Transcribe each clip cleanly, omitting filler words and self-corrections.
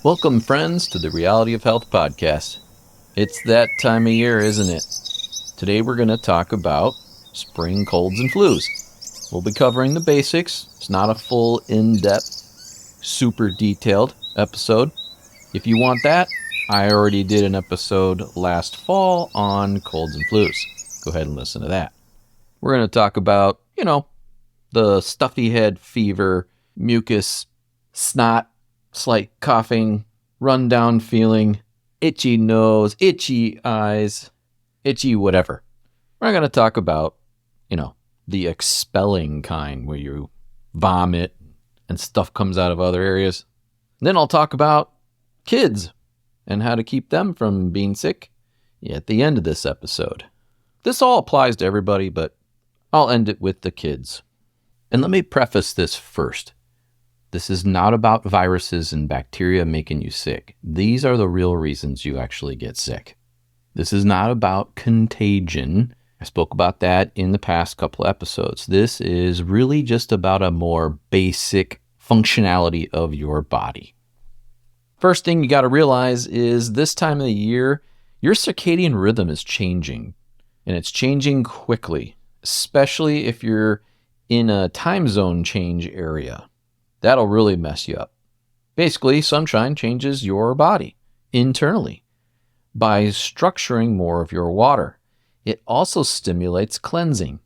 Welcome, friends, to the Reality of Health podcast. It's that time of year, isn't it? Today we're going to talk about spring colds and flus. We'll be covering the basics. It's not a full, in-depth, super detailed episode. If you want that, I already did an episode last fall on colds and flus. Go ahead and listen to that. We're going to talk about, the stuffy head, fever, mucus, snot, slight coughing, run-down feeling, itchy nose, itchy eyes, itchy whatever. We're going to talk about, the expelling kind where you vomit and stuff comes out of other areas. Then I'll talk about kids and how to keep them from being sick at the end of this episode. This all applies to everybody, but I'll end it with the kids. And let me preface this first. This is not about viruses and bacteria making you sick. These are the real reasons you actually get sick. This is not about contagion. I spoke about that in the past couple episodes. This is really just about a more basic functionality of your body. First thing you got to realize is this time of the year, your circadian rhythm is changing. And it's changing quickly, especially if you're in a time zone change area. That'll really mess you up. Basically, sunshine changes your body internally by structuring more of your water. It also stimulates cleansing.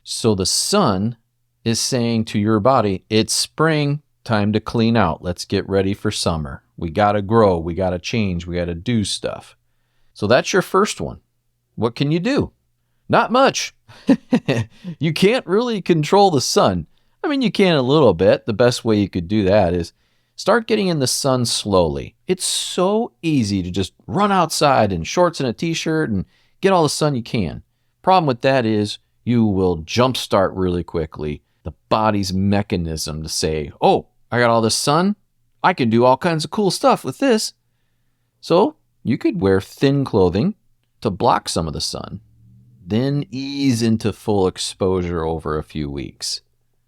So the sun is saying to your body, it's spring, time to clean out. Let's get ready for summer. We got to grow. We got to change. We got to do stuff. So that's your first one. What can you do? Not much. You can't really control the sun. I mean, you can a little bit. The best way you could do that is start getting in the sun slowly. It's so easy to just run outside in shorts and a t-shirt and get all the sun you can. Problem with that is you will jumpstart really quickly the body's mechanism to say, oh, I got all this sun. I can do all kinds of cool stuff with this. So you could wear thin clothing to block some of the sun, then ease into full exposure over a few weeks.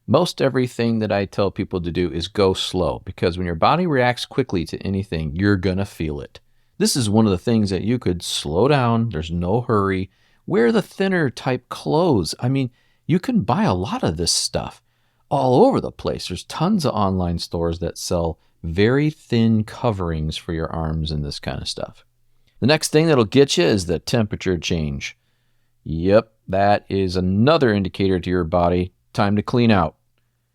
Most everything that I tell people to do is go slow, because when your body reacts quickly to anything, you're going to feel it. This is one of the things that you could slow down. There's no hurry. Wear the thinner type clothes. I mean, you can buy a lot of this stuff all over the place. There's tons of online stores that sell very thin coverings for your arms and this kind of stuff. The next thing that'll get you is the temperature change. Yep, that is another indicator to your body. Time to clean out.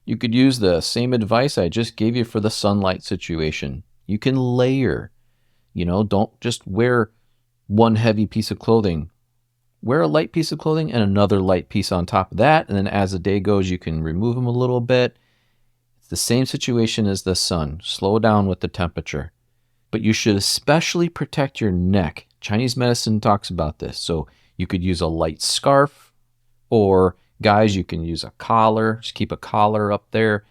You could use the same advice I just gave you for the sunlight situation. You can layer. Don't just wear one heavy piece of clothing. Wear a light piece of clothing and another light piece on top of that. And then as the day goes, you can remove them a little bit. It's the same situation as the sun. Slow down with the temperature. But you should especially protect your neck. Chinese medicine talks about this. So you could use a light scarf, or guys, you can use a collar. Just keep a collar up there.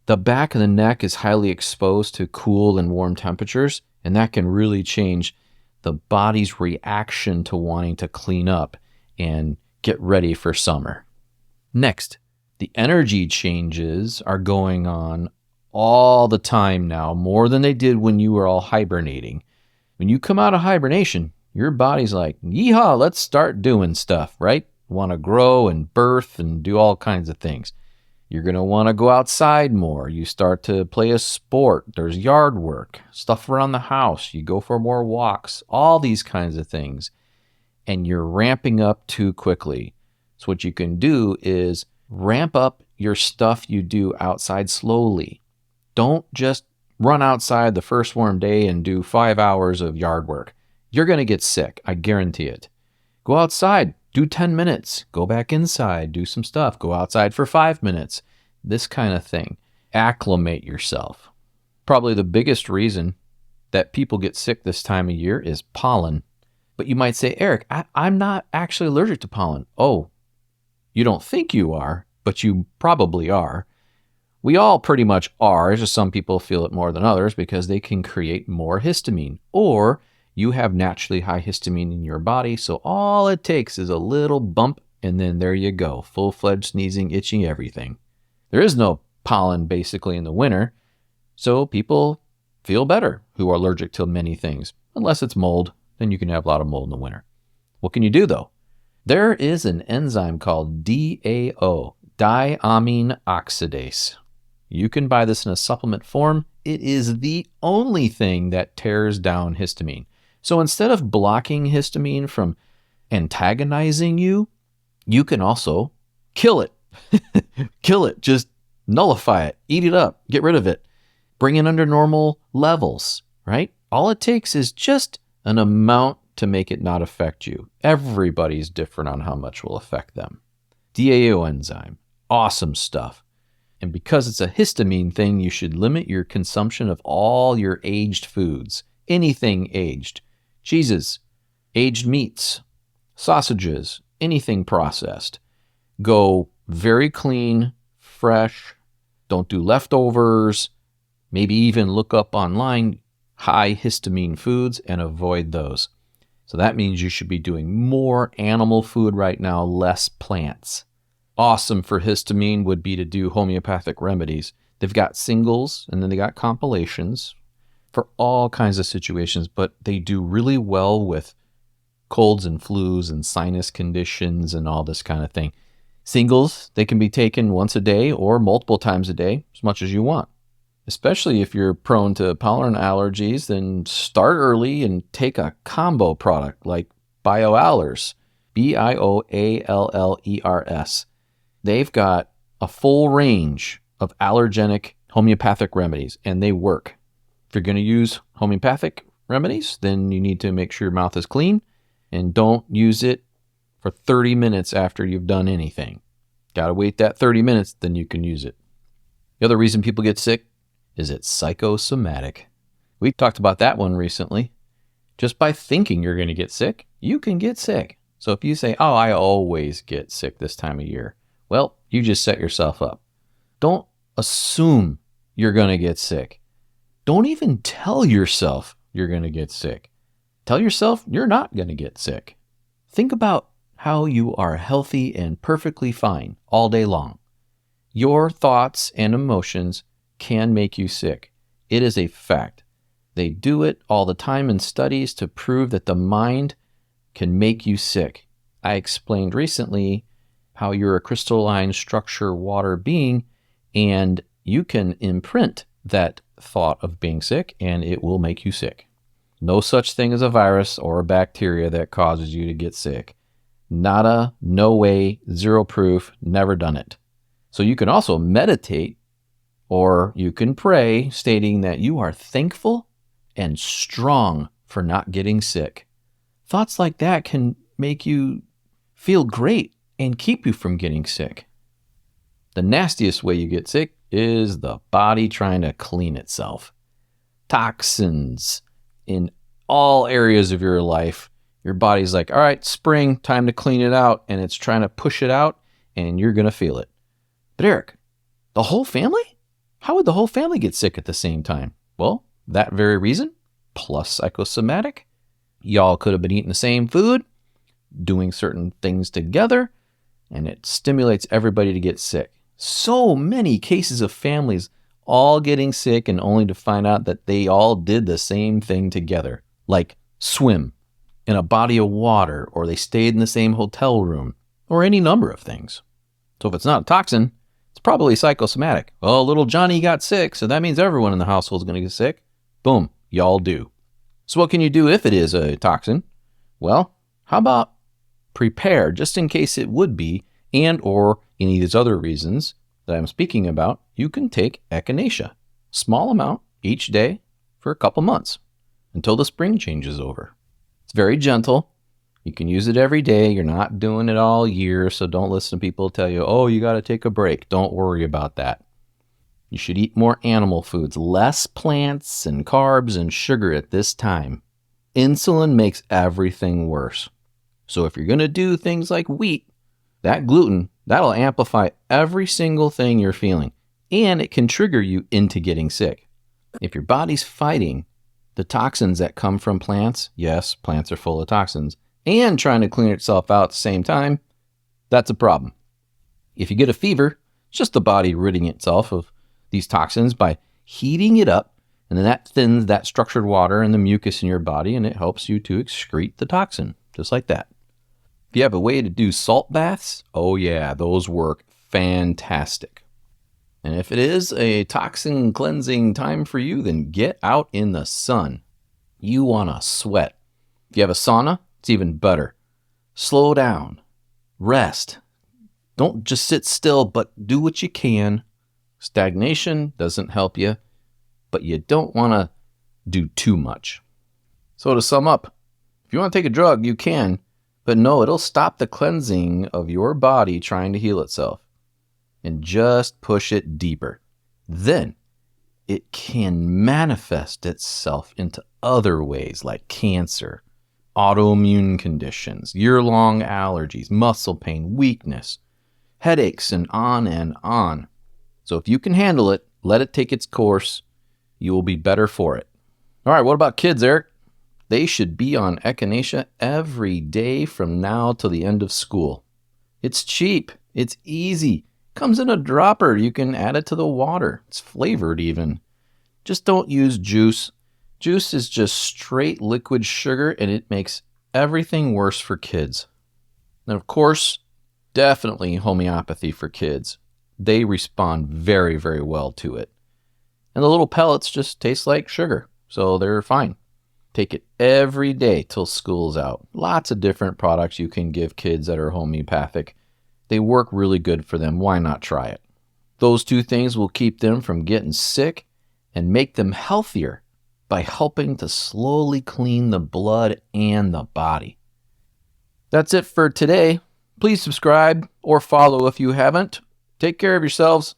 The back of the neck is highly exposed to cool and warm temperatures, and that can really change the body's reaction to wanting to clean up and get ready for summer. Next, the energy changes are going on all the time now, more than they did when you were all hibernating. When you come out of hibernation, your body's like, yeehaw, let's start doing stuff, right? Want to grow and birth and do all kinds of things. You're going to want to go outside more. You start to play a sport. There's yard work, stuff around the house. You go for more walks, all these kinds of things. And you're ramping up too quickly. So what you can do is ramp up your stuff you do outside slowly. Don't just run outside the first warm day and do 5 hours of yard work. You're going to get sick. I guarantee it. Go outside. Do 10 minutes. Go back inside. Do some stuff. Go outside for 5 minutes. This kind of thing. Acclimate yourself. Probably the biggest reason that people get sick this time of year is pollen. But you might say, Eric, I'm not actually allergic to pollen. Oh, you don't think you are, but you probably are. We all pretty much are. It's just some people feel it more than others because they can create more histamine, or you have naturally high histamine in your body, so all it takes is a little bump, and then there you go, full-fledged sneezing, itching, everything. There is no pollen basically in the winter, so people feel better who are allergic to many things. Unless it's mold, then you can have a lot of mold in the winter. What can you do though? There is an enzyme called DAO, diamine oxidase. You can buy this in a supplement form. It is the only thing that tears down histamine. So instead of blocking histamine from antagonizing you, you can also kill it. Kill it. Just nullify it. Eat it up. Get rid of it. Bring it under normal levels, right? All it takes is just an amount to make it not affect you. Everybody's different on how much will affect them. DAO enzyme. Awesome stuff. And because it's a histamine thing, you should limit your consumption of all your aged foods. Anything aged. Cheeses, aged meats, sausages, anything processed. Go very clean, fresh. Don't do leftovers. Maybe even look up online high histamine foods and avoid those. So that means you should be doing more animal food right now, less plants. Awesome for histamine would be to do homeopathic remedies. They've got singles and then they got compilations for all kinds of situations, but they do really well with colds and flus and sinus conditions and all this kind of thing. Singles, they can be taken once a day or multiple times a day, as much as you want. Especially if you're prone to pollen allergies, then start early and take a combo product like BioAllers, BioAllers. They've got a full range of allergenic homeopathic remedies, and they work. If you're going to use homeopathic remedies, then you need to make sure your mouth is clean and don't use it for 30 minutes after you've done anything. Got to wait that 30 minutes, then you can use it. The other reason people get sick is it's psychosomatic. We talked about that one recently. Just by thinking you're going to get sick, you can get sick. So if you say, oh, I always get sick this time of year, well, you just set yourself up. Don't assume you're going to get sick. Don't even tell yourself you're going to get sick. Tell yourself you're not going to get sick. Think about how you are healthy and perfectly fine all day long. Your thoughts and emotions can make you sick. It is a fact. They do it all the time in studies to prove that the mind can make you sick. I explained recently how you're a crystalline structure water being, and you can imprint that thought of being sick, and it will make you sick. No such thing as a virus or a bacteria that causes you to get sick. Nada, no way, zero proof, never done it. So you can also meditate, or you can pray, stating that you are thankful and strong for not getting sick. Thoughts like that can make you feel great and keep you from getting sick. The nastiest way you get sick is the body trying to clean itself. Toxins in all areas of your life. Your body's like, all right, spring, time to clean it out, and it's trying to push it out, and you're going to feel it. But Eric, the whole family? How would the whole family get sick at the same time? Well, that very reason, plus psychosomatic. Y'all could have been eating the same food, doing certain things together, and it stimulates everybody to get sick. So many cases of families all getting sick and only to find out that they all did the same thing together, like swim in a body of water, or they stayed in the same hotel room, or any number of things. So if it's not a toxin, it's probably psychosomatic. Well, little Johnny got sick, so that means everyone in the household is going to get sick. Boom, y'all do. So what can you do if it is a toxin? Well, how about prepare just in case it would be, and or any of these other reasons that I'm speaking about. You can take echinacea, small amount each day for a couple months until the spring changes over. It's very gentle. You can use it every day. You're not doing it all year, so don't listen to people tell you, oh, you got to take a break. Don't worry about that. You should eat more animal foods, less plants and carbs and sugar at this time. Insulin makes everything worse. So if you're going to do things like wheat, that gluten, that'll amplify every single thing you're feeling, and it can trigger you into getting sick. If your body's fighting the toxins that come from plants, yes, plants are full of toxins, and trying to clean itself out at the same time, that's a problem. If you get a fever, it's just the body ridding itself of these toxins by heating it up And then that thins that structured water and the mucus in your body, and it helps you to excrete the toxin, just like that. If you have a way to do salt baths, oh yeah, those work fantastic. And if it is a toxin cleansing time for you, then get out in the sun. You want to sweat. If you have a sauna, it's even better. Slow down. Rest. Don't just sit still, but do what you can. Stagnation doesn't help you, but you don't want to do too much. So to sum up, if you want to take a drug, you can, but no, it'll stop the cleansing of your body trying to heal itself and just push it deeper. Then it can manifest itself into other ways like cancer, autoimmune conditions, year-long allergies, muscle pain, weakness, headaches, and on and on. So if you can handle it, let it take its course. You will be better for it. All right, what about kids, Eric? They should be on echinacea every day from now till the end of school. It's cheap. It's easy. Comes in a dropper. You can add it to the water. It's flavored even. Just don't use juice. Juice is just straight liquid sugar, and it makes everything worse for kids. And of course, definitely homeopathy for kids. They respond very, very well to it. And the little pellets just taste like sugar, so they're fine. Take it every day till school's out. Lots of different products you can give kids that are homeopathic. They work really good for them. Why not try it? Those two things will keep them from getting sick and make them healthier by helping to slowly clean the blood and the body. That's it for today. Please subscribe or follow if you haven't. Take care of yourselves.